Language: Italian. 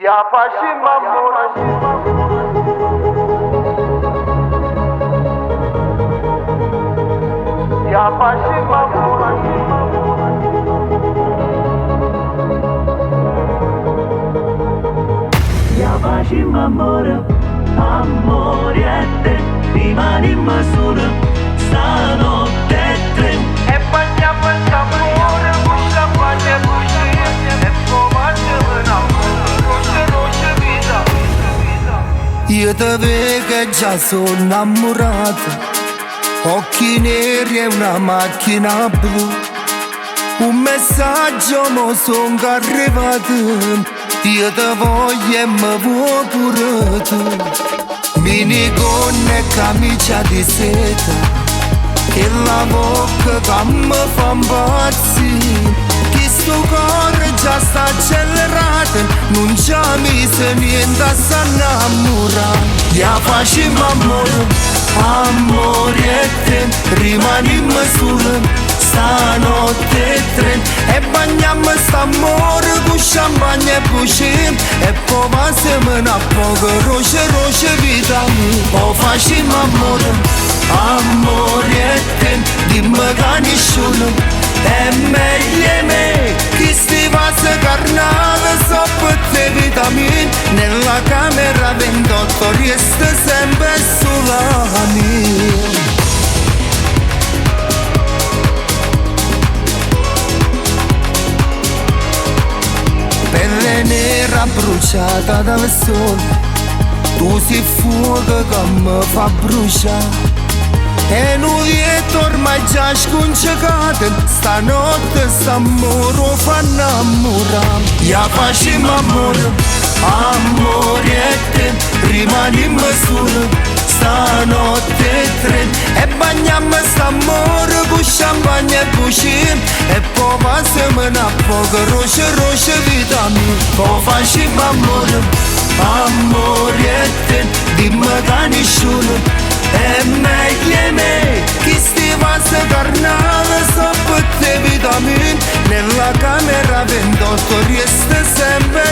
Ya faci mamora. Ya faci mamora. Ya faci mamora. Amore a te, rimani in misura. Stanotte è tre. E bagniamo il amore, busca bagna così. E comando una roce vita. Io te vedo che già sono innamorato, occhi neri e una macchina blu. Un messaggio mo son arrivato, io te voglio e me vuoi pure tu. Minigonne e camicia di seta, che la bocca che mi fa impazzire. Chi sto cuore già sta accelerato, non c'è mise niente a s'annamorare. Ya facciamo amore, amore e te, rimaniamo solo. Stanotte è tre e bagniamo st'amore con champagne e pucin. E poi passiamo a poco roce vita mia. O facciamo amore, amore e te, dimmi che nessuno è meglio me. Chi sti passa carnale so per te vitamine. Nella camera 28 resta sempre sulla mia. Pelle nera bruciata dal sole, tu sei fuoco che mi fa bruciare. E nudietto ormai già sconcecato, stanotte s'amore fa innamorare. Ya facciamo amore, amore e te, rimaniamo solo. Stanotte è tre e bagniamo st'amore con champagne e pucin. E poi passiamo a poco roce vita mia. Poi facciamo amore, amore e te, dimmi che nessuno è meglio me. Chi sti passa carnale so per te vitamine. Nella camera 28 resta sempre